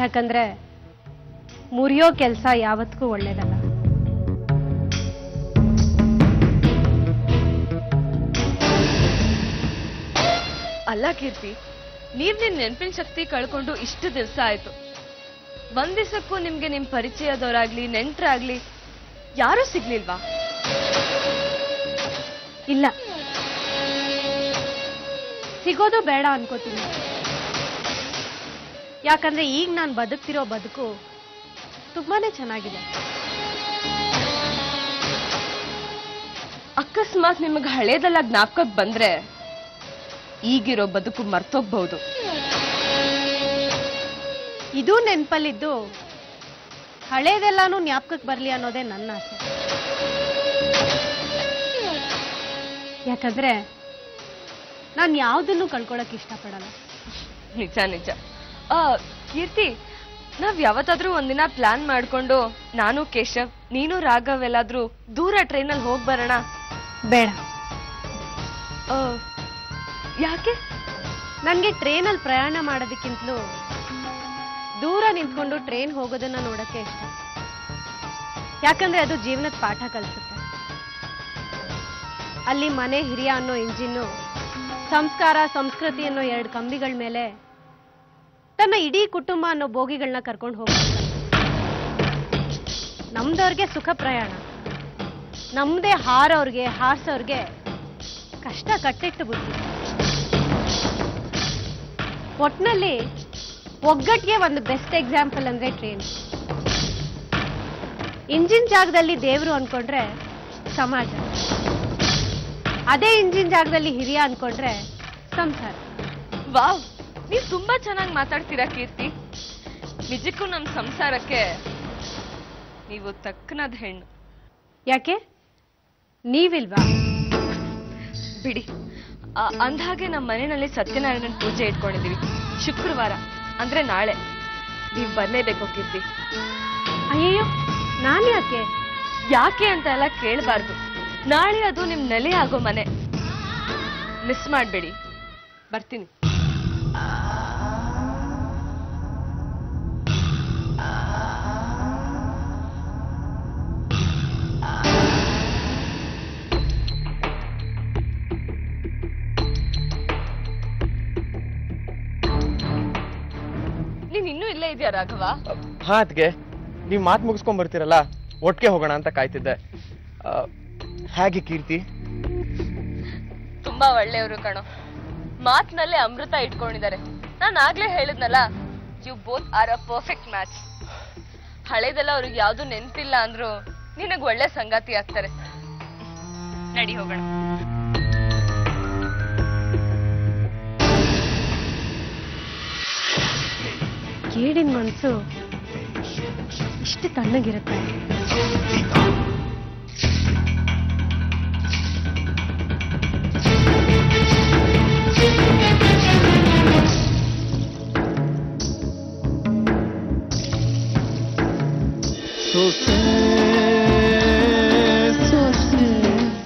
ಯಾಕಂದ್ರೆ ಮುರಿಯೋ ಕೆಲಸ ಯಾವತ್ತಿಗೂ ಒಳ್ಳೇದಲ್ಲ. ಅಲ್ಲ ಕೀರ್ತಿ, ನೀವ್ ನಿನ್ ನೆನಪಿನ ಶಕ್ತಿ ಕಳ್ಕೊಂಡು ಇಷ್ಟು ದಿವಸ ಆಯ್ತು. ಒಂದ್ ದಿವಸಕ್ಕೂ ನಿಮ್ಗೆ ನಿಮ್ ಪರಿಚಯದವರಾಗ್ಲಿ ನೆಂಟ್ರಾಗ್ಲಿ ಯಾರೂ ಸಿಗ್ಲಿಲ್ವಾ? ಇಲ್ಲ, ಸಿಗೋದು ಬೇಡ ಅನ್ಕೋತೀನಿ. ಯಾಕಂದ್ರೆ ಈಗ ನಾನು ಬದುಕ್ತಿರೋ ಬದುಕು ತುಂಬಾನೇ ಚೆನ್ನಾಗಿದೆ. ಅಕಸ್ಮಾತ್ ನಿಮಗೆ ಹಳೇದೆಲ್ಲ ಜ್ಞಾಪಕಕ್ಕೆ ಬಂದ್ರೆ ಈಗಿರೋ ಬದುಕು ಮರ್ತೋಗ್ಬಹುದು. ಇದು ನೆನಪಲ್ಲಿದ್ದು ಹಳೇದೆಲ್ಲಾನು ಜ್ಞಾಪಕಕ್ಕೆ ಬರ್ಲಿ ಅನ್ನೋದೇ ನನ್ನ ಆಸೆ. ಯಾಕಂದ್ರೆ ನಾನು ಯಾವುದನ್ನು ಕಳ್ಕೊಳಕ್ ಇಷ್ಟಪಡಲ್ಲ. ನಿಜ ನಿಜ. ಕೀರ್ತಿ, ನಾವ್ ಯಾವತ್ತಾದ್ರೂ ಒಂದಿನ ಪ್ಲಾನ್ ಮಾಡ್ಕೊಂಡು ನಾನು ಕೇಶವ್ ನೀನು ರಾಘವ್ ಎಲ್ಲಾದ್ರೂ ದೂರ ಟ್ರೈನಲ್ಲಿ ಹೋಗ್ ಬರೋಣ? ಬೇಡ. ಯಾಕೆ? ನನ್ಗೆ ಟ್ರೈನಲ್ಲಿ ಪ್ರಯಾಣ ಮಾಡೋದಕ್ಕಿಂತಲೂ ದೂರ ನಿಂತ್ಕೊಂಡು ಟ್ರೈನ್ ಹೋಗೋದನ್ನ ನೋಡಕ್ಕೆ ಇಷ್ಟ. ಯಾಕಂದ್ರೆ ಅದು ಜೀವನದ ಪಾಠ ಕಲಿಸುತ್ತೆ. ಅಲ್ಲಿ ಮನೆ ಹಿರಿಯ ಅನ್ನೋ ಇಂಜಿನ್ನು ಸಂಸ್ಕಾರ ಸಂಸ್ಕೃತಿ ಅನ್ನೋ 2 ಕಂಬಿಗಳ ಮೇಲೆ ತನ್ನ ಇಡೀ ಕುಟುಂಬ ಅನ್ನೋ ಬೋಗಿಗಳನ್ನ ಕರ್ಕೊಂಡು ಹೋಗ್ತಾರೆ. ನಮ್ದವ್ರಿಗೆ ಸುಖ ಪ್ರಯಾಣ, ನಮ್ದೇ ಹಾರೋರ್ಗೆ ಹಾರ್ಸೋರ್ಗೆ ಕಷ್ಟ ಕಟ್ಟಿಟ್ಟು ಬುದ್ಧಿ. ಒಟ್ನಲ್ಲಿ ಒಗ್ಗಟ್ಟಿಗೆ ಒಂದು ಬೆಸ್ಟ್ ಎಕ್ಸಾಂಪಲ್ ಅಂದ್ರೆ ಟ್ರೈನ್. ಇಂಜಿನ್ ಜಾಗದಲ್ಲಿ ದೇವರು ಅನ್ಕೊಂಡ್ರೆ ಸಮಾಜ, ಅದೇ ಇಂಜಿನ್ ಜಾಗದಲ್ಲಿ ಹಿರಿಯ ಅನ್ಕೊಂಡ್ರೆ ಸಂಸಾರ. ವಾವ್, ನೀವು ತುಂಬಾ ಚೆನ್ನಾಗಿ ಮಾತಾಡ್ತೀರಾ ಕೀರ್ತಿ. ನಿಜಕ್ಕೂ ನಮ್ ಸಂಸಾರಕ್ಕೆ ನೀವು ತಕ್ಕನಾದ ಹೆಣ್ಣು. ಯಾಕೆ ನೀವಿಲ್ವಾ? ಬಿಡಿ. ಅಂದ್ಹಾಗೆ ನಮ್ಮ ಮನೆಯಲ್ಲಿ ಸತ್ಯನಾರಾಯಣನ್ ಪೂಜೆ ಇಟ್ಕೊಂಡಿದೀವಿ. ಶುಕ್ರವಾರ ಅಂದ್ರೆ ನಾಳೆ. ನೀವ್ ಬರ್ಲೇಬೇಕು ಕೀರ್ತಿ. ಅಯ್ಯೋ, ನಾನು ಯಾಕೆ? ಯಾಕೆ ಅಂತ ಎಲ್ಲ ಕೇಳಬಾರ್ದು. ನಾಳೆ ಅದು ನಿಮ್ ನೆಲೆ ಆಗೋ ಮನೆ. ಮಿಸ್ ಮಾಡ್ಬೇಡಿ. ಬರ್ತೀನಿ. ನೀನ್ ಇನ್ನೂ ಇಲ್ಲೇ ಇದೆಯಾ ರಾಘವ? ಹಾ ಅದ್ಗೆ, ನೀವ್ ಮಾತು ಮುಗಿಸ್ಕೊಂಡ್ ಬರ್ತೀರಲ್ಲ, ಒಟ್ಟಿಗೆ ಹೋಗೋಣ ಅಂತ ಕಾಯ್ತಿದ್ದೆ. ಹೇಗೆ ಕೀರ್ತಿ? ತುಂಬಾ ಒಳ್ಳೆಯವರು ಕಣೋ. ಮಾತಿನಲ್ಲೇ ಅಮೃತ ಇಟ್ಕೊಂಡಿದ್ದಾರೆ. ನಾನು ಆಗ್ಲೇ ಹೇಳಿದ್ನಲ್ಲ, you both are a perfect match. ಹಳೇದೆಲ್ಲ ಅವ್ರಿಗೆ ಯಾವ್ದು ನೆನ್ಪಿಲ್ಲ ಅಂದ್ರು ನಿನಗ್ ಒಳ್ಳೆ ಸಂಗಾತಿ ಆಗ್ತಾರೆ. ನಡಿ ಹೋಗೋಣ. ಕೇಡಿನ ಮನ್ಸು ಇಷ್ಟು ತಣ್ಣಗಿರುತ್ತೆ.